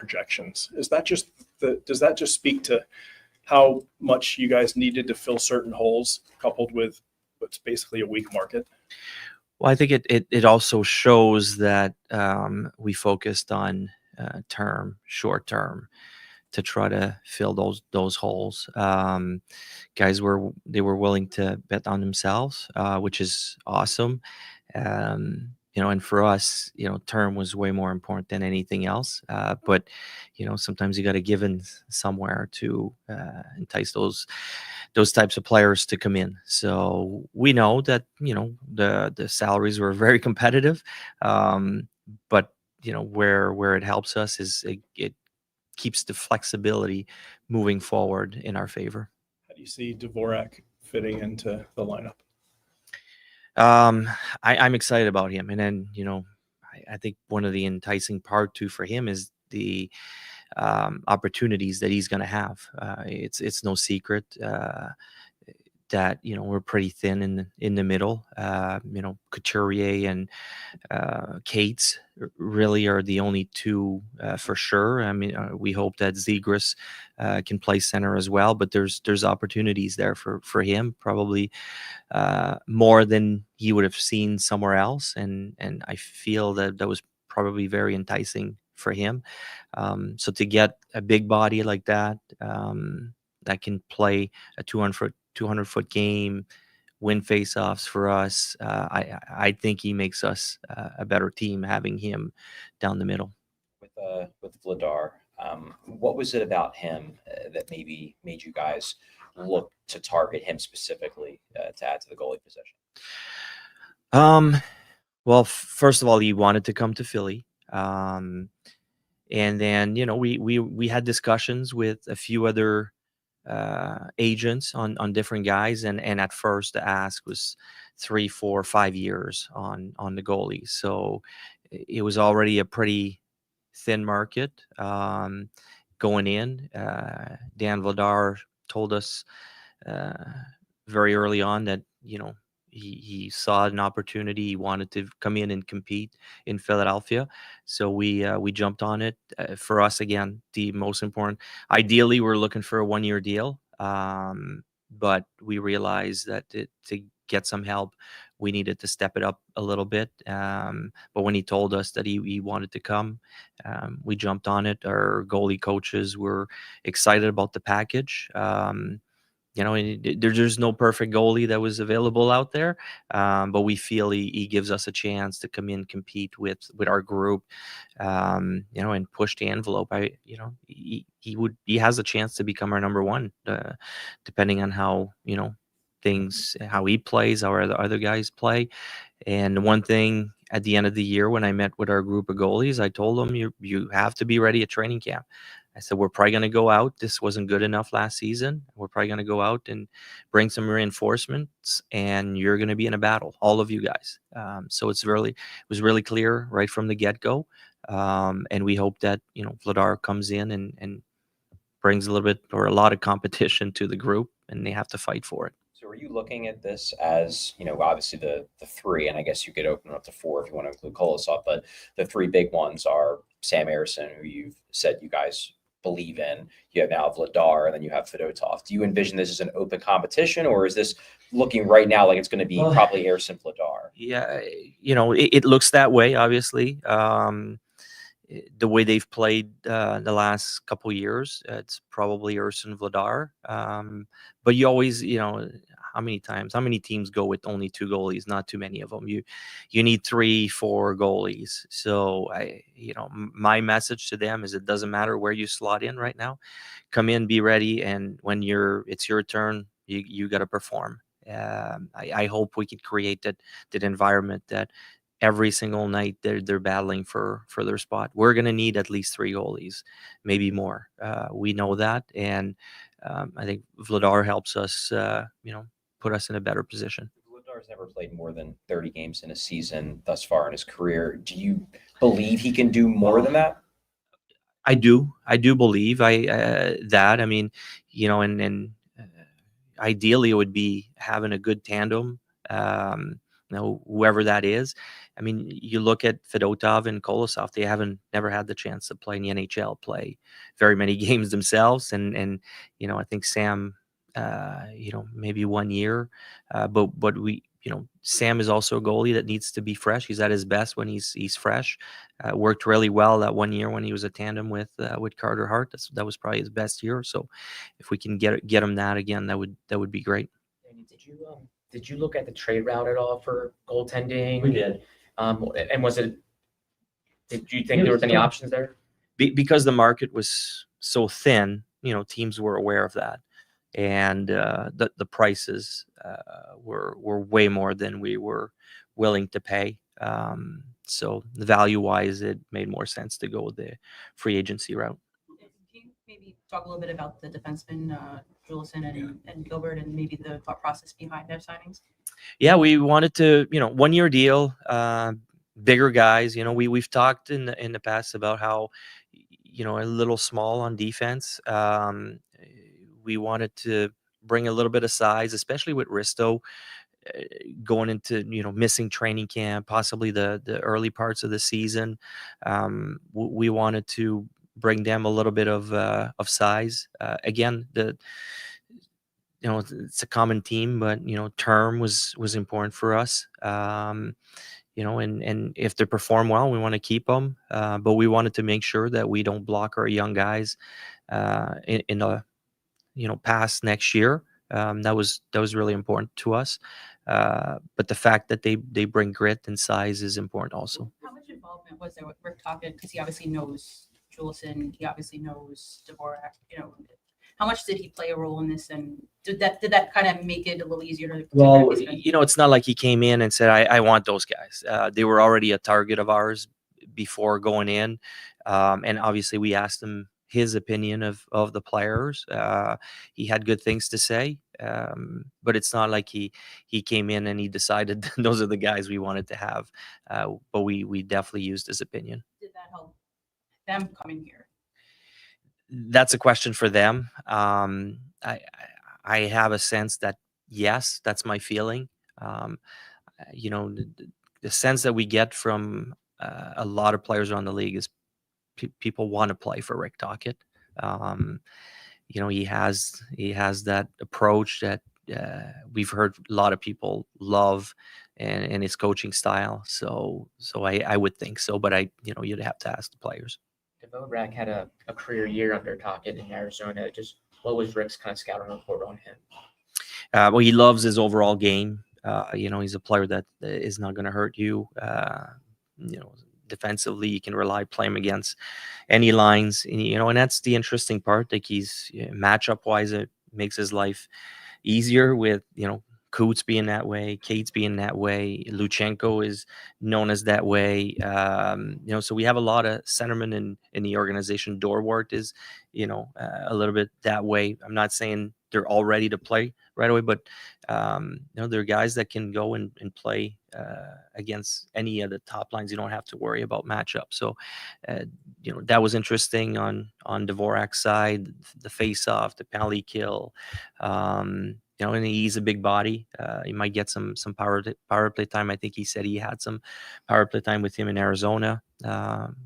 projections. Is that just does that just speak to how much you guys needed to fill certain holes, coupled with what's basically a weak market? Well, I think it also shows that we focused on short term, to try to fill those holes. Guys were willing to bet on themselves, which is awesome. And for us, term was way more important than anything else. But sometimes you got to give in somewhere to entice those types of players to come in. So we know that the salaries were very competitive, but where it helps us is it keeps the flexibility moving forward in our favor. How do you see Dvorak fitting into the lineup? I'm excited about him, and then I think one of the enticing part too for him is the opportunities that he's going to have. It's no secret that we're pretty thin in the middle. Couturier and Cates really are the only two for sure. I mean, we hope that Zegras can play center as well, but there's opportunities there for him, probably more than he would have seen somewhere else, and I feel that was probably very enticing for him. So to get a big body like that that can play a 200-foot game, win faceoffs for us, I think he makes us a better team having him down the middle. With Vladar, what was it about him that maybe made you guys look to target him specifically to add to the goalie position? Well, first of all, he wanted to come to Philly. And then, we had discussions with a few other agents on different guys. And at first the ask was 3, 4, 5 years on the goalie. So it was already a pretty thin market going in. Dan Vladar told us very early on that, he saw an opportunity. He wanted to come in and compete in Philadelphia. So we jumped on it. For us, again, the most important, ideally, we're looking for a 1-year deal. But we realized that to get some help, we needed to step it up a little bit. But when he told us that he wanted to come, we jumped on it. Our goalie coaches were excited about the package. There's no perfect goalie that was available out there, but we feel he gives us a chance to come in, compete with our group, and push the envelope. He has a chance to become our number one, depending on how how he plays, how our other guys play. And one thing at the end of the year, when I met with our group of goalies, I told them you have to be ready at training camp. I said, we're probably going to go out. This wasn't good enough last season. We're probably going to go out and bring some reinforcements, and you're going to be in a battle, all of you guys. So it was really clear right from the get-go. And we hope that, Vladar comes in and brings a little bit or a lot of competition to the group, and they have to fight for it. So are you looking at this as, obviously the three, and I guess you could open up to 4 if you want to include Kolosov, but the 3 big ones are Sam Ersson, who you've said you guys believe in. You have now Vladar, and then you have Fedotov. Do you envision this as an open competition, or is this looking right now like it's going to be probably Ersson Vladar? Yeah, it looks that way, obviously. The way they've played the last couple of years, it's probably Ersson Vladar. But you always, how many teams go with only 2 goalies? Not too many of them. You need 3, 4 goalies. So my message to them is it doesn't matter where you slot in right now. Come in, be ready, and when it's your turn, you got to perform. I hope we can create that environment that every single night they're battling for their spot. We're going to need at least 3 goalies, maybe more. We know that, and I think Vladar helps us, put us in a better position. Vladar's never played more than 30 games in a season thus far in his career. Do you believe he can do more than that? I do believe that. I mean, and ideally it would be having a good tandem. whoever that is. I mean, you look at Fedotov and Kolosov; they never had the chance to play in the NHL, play very many games themselves, and I think Sam, maybe 1 year, but we. Sam is also a goalie that needs to be fresh. He's at his best when he's fresh. Worked really well that 1 year when he was a tandem with Carter Hart. That was probably his best year. So if we can get him that again, that would be great. Did you look at the trade route at all for goaltending? We did. And did you think there was any options there? Because the market was so thin, teams were aware of that, and the prices were way more than we were willing to pay. So value-wise, it made more sense to go the free agency route. Can you maybe talk a little bit about the defensemen, Juleson and Gilbert, and maybe the thought process behind their signings? Yeah, we wanted to, 1 year deal, bigger guys. We've talked in the past about how, a little small on defense. We wanted to bring a little bit of size, especially with Risto going into missing training camp, possibly the early parts of the season. We wanted to bring them a little bit of size. Again, it's a common team, but term was important for us. And if they perform well, we want to keep them. But we wanted to make sure that we don't block our young guys in the past next year. That was really important to us. But the fact that they bring grit and size is important also. How much involvement was there with Rick Tocchet? Because he obviously knows Juleson, he obviously knows Dvorak. How much did he play a role in this, and did that kind of make it a little easier to? Well, it's not like he came in and said, I want those guys. They were already a target of ours before going in, and obviously we asked him his opinion of the players. He had good things to say, but it's not like he came in and he decided those are the guys we wanted to have. But we definitely used his opinion. Did that help them coming here? That's a question for them. I have a sense that yes, that's my feeling. The sense that we get from a lot of players around the league is people want to play for Rick Tocchet. He has that approach that we've heard a lot of people love, and his coaching style. So I would think so, but you'd have to ask the players. Dvorak had a career year under Tocchet in Arizona. Just what was Rick's kind of scouting report on him? Well, he loves his overall game. He's a player that is not going to hurt you. Defensively, you can play him against any lines, and that's the interesting part. Like he's matchup wise, it makes his life easier with Coots being that way, Cates being that way. Luchenko is known as that way. So we have a lot of centermen in the organization. Dorwart is, a little bit that way. I'm not saying they're all ready to play right away, but they're guys that can go and play against any of the top lines. You don't have to worry about matchup. So, that was interesting on Dvorak's side, the face-off, the penalty kill. And he's a big body. He might get some power play time. I think he said he had some power play time with him in Arizona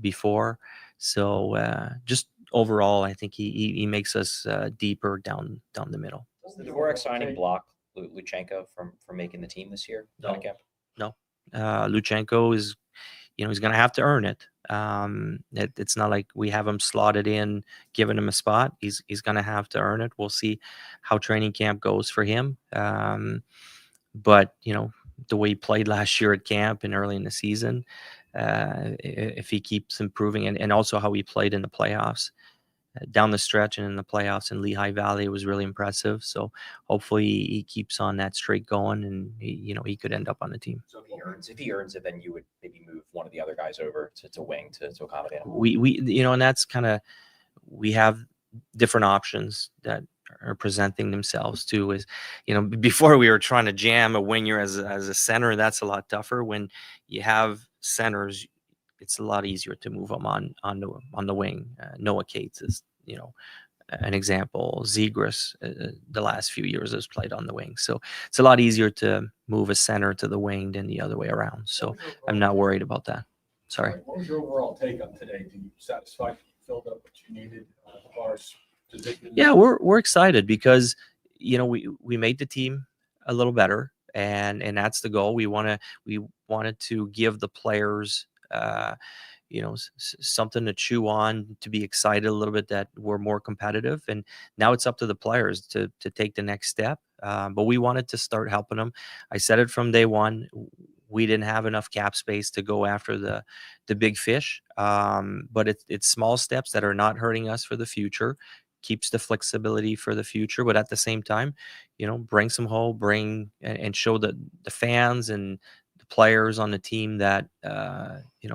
before. So just overall, I think he makes us deeper down the middle. Does the Dvorak signing block Luchenko from making the team this year? No. Luchenko is, he's going to have to earn it. It's not like we have him slotted in, giving him a spot. He's going to have to earn it. We'll see how training camp goes for him. But the way he played last year at camp and early in the season, if he keeps improving, and also how he played in the playoffs, down the stretch and in the playoffs in Lehigh Valley, was really impressive. So hopefully he keeps on that streak going, and he could end up on the team. So if he earns it, then you would maybe move one of the other guys over to wing to accommodate him. We and that's kind of, we have different options that are presenting themselves too. Is before we were trying to jam a winger as a center, that's a lot tougher. When you have centers, it's a lot easier to move them on the wing. Noah Cates is an example, Zegras, the last few years has played on the wing. So it's a lot easier to move a center to the wing than the other way around. So I'm not worried about that. Sorry. What was your overall take on today? Do you satisfied you filled up what you needed as far as positions? Yeah, we're excited because we made the team a little better, and that's the goal. We wanted to give the players something to chew on, to be excited a little bit that we're more competitive, and now it's up to the players to take the next step. But we wanted to start helping them. I said it from day one. We didn't have enough cap space to go after the big fish, but it's small steps that are not hurting us for the future. Keeps the flexibility for the future, but at the same time, bring some hope, and show the fans and the players on the team that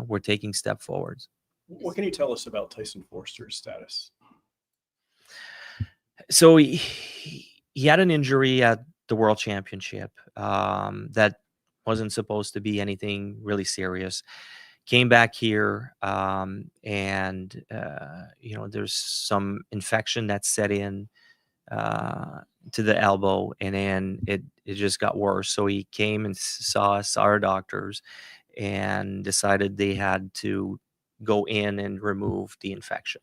we're taking step forwards. What can you tell us about Tyson Forster's status? So he had an injury at the World Championship that wasn't supposed to be anything really serious. Came back here, and there's some infection that set in to the elbow, and then it just got worse. So he came and saw our doctors, and decided they had to go in and remove the infection.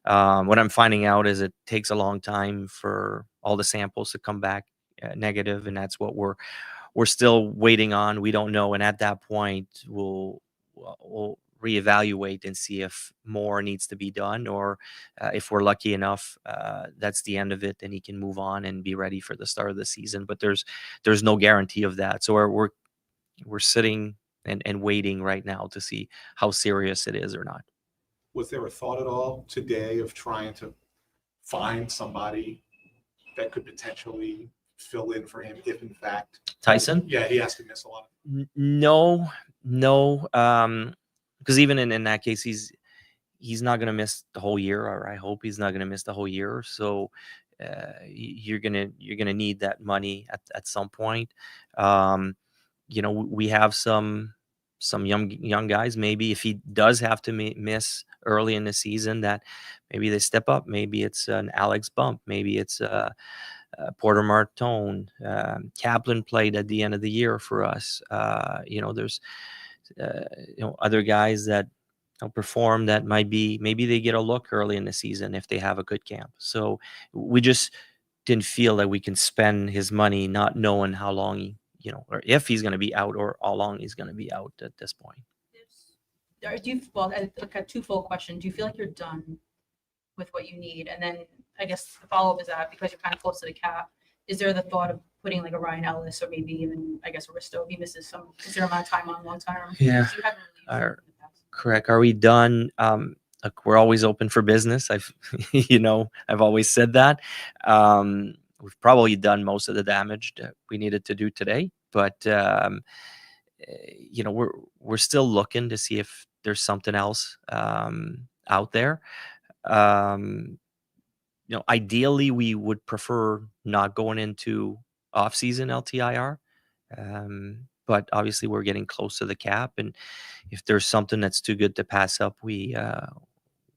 What I'm finding out is it takes a long time for all the samples to come back negative, and that's what we're still waiting on. We don't know, and at that point, we'll reevaluate and see if more needs to be done, or if we're lucky enough, that's the end of it, and he can move on and be ready for the start of the season. But there's no guarantee of that, so we're sitting and waiting right now to see how serious it is or not. Was there a thought at all today of trying to find somebody that could potentially fill in for him if in fact Tyson? Yeah, he has to miss a lot. No, because even in that case, he's not going to miss the whole year, or I hope he's not going to miss the whole year. So you're gonna need that money at some point. We have some young guys. Maybe if he does have to miss early in the season, that maybe they step up. Maybe it's an Alex Bump. Maybe it's Porter Martone. Kaplan played at the end of the year for us. There's other guys that perform that maybe they get a look early in the season if they have a good camp. So we just didn't feel that we can spend his money not knowing how long or if he's going to be out, or how long he's going to be out at this point. Like a twofold question. Do you feel like you're done with what you need? And then I guess the follow-up is that, because you're kind of close to the cap, is there the thought of putting like a Ryan Ellis, or maybe even, I guess, a Risto if he misses some considerable amount of time on long term? Yeah. You haven't really used it in the past. Correct. Are we done? Look, we're always open for business. I've always said that. We've probably done most of the damage that we needed to do today, but we're still looking to see if there's something else out there. Ideally, we would prefer not going into off-season LTIR, but obviously we're getting close to the cap, and if there's something that's too good to pass up, we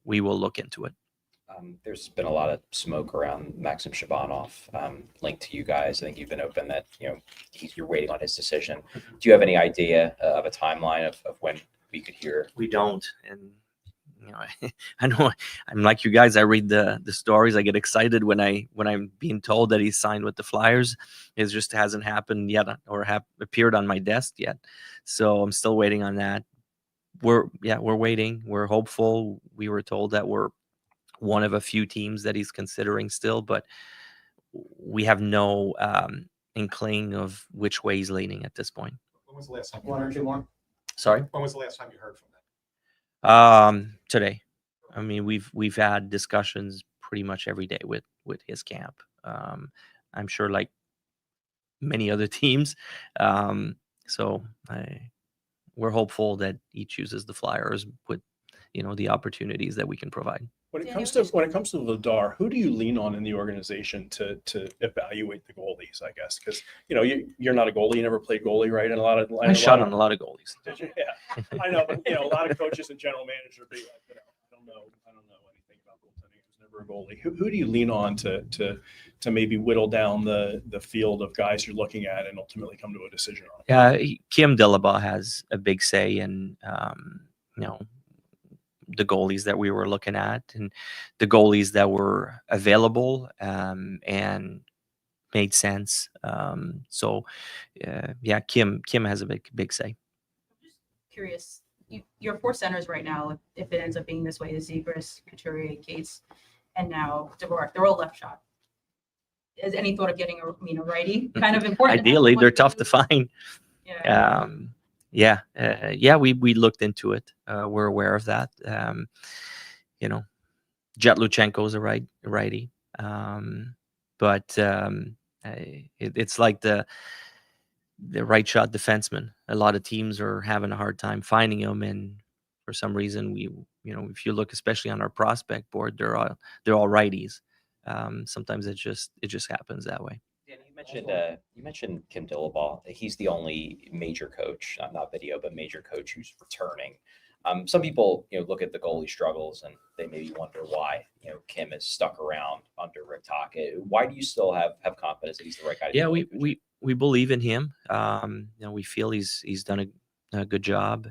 will look into it. There's been a lot of smoke around Maxim Shabanov linked to you guys. I think you've been open that you're waiting on his decision. Do you have any idea of a timeline of when we could hear? We don't, and I know I'm like you guys. I read the stories. I get excited when I'm being told that he's signed with the Flyers. It just hasn't happened yet, or appeared on my desk yet. So I'm still waiting on that. We're waiting. We're hopeful. We were told that we're one of a few teams that he's considering still, but we have no inkling of which way he's leaning at this point. When was the last time? One or two more. Sorry? When was the last time you heard from them? Today. I mean, we've had discussions pretty much every day with his camp. I'm sure, like many other teams. So we're hopeful that he chooses the Flyers with the opportunities that we can provide. When it comes to Vladar, who do you lean on in the organization to evaluate the goalies? I guess because you're not a goalie, you never played goalie, right? And I shot on a lot of goalies. Did you? Yeah, I know, but a lot of coaches and general managers be like, I don't know anything about goaltending. I was never a goalie? Who do you lean on to maybe whittle down the field of guys you're looking at and ultimately come to a decision on? Yeah, Kim Dillabaugh has a big say in you know, the goalies that we were looking at and the goalies that were available and made sense. So yeah, Kim has a big say. I'm just curious, your four centers right now, if it ends up being this way, is Zegras, Couturier, Cates, and now Dvorak. They're all left shot. Is any thought of getting a righty kind of important? Ideally, they're tough to find. Yeah. Yeah, we looked into it. We're aware of that. You know, Jet Luchenko's a righty, but it's like the right shot defenseman. A lot of teams are having a hard time finding him, and for some reason, if you look especially on our prospect board, they're all righties. Sometimes it just happens that way. Danny, you mentioned Kim Dillabaugh. He's the only major coach, not video, but major coach who's returning. Some people, look at the goalie struggles and they maybe wonder why, Kim is stuck around under Rick Tocchet. Why do you still have confidence that he's the right guy? Yeah, we believe in him. We feel he's done a good job.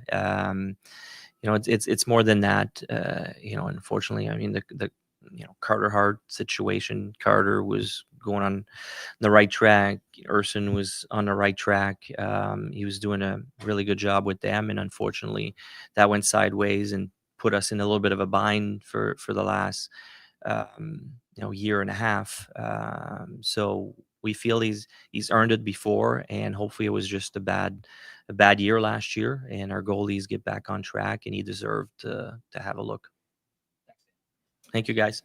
It's more than that. Unfortunately, I mean the Carter Hart situation. Carter was going on the right track. Urson was on the right track. He was doing a really good job with them, and unfortunately, that went sideways and put us in a little bit of a bind for the last year and a half. So we feel he's earned it before, and hopefully it was just a bad year last year, and our goalies get back on track, and he deserved to have a look. Thank you, guys.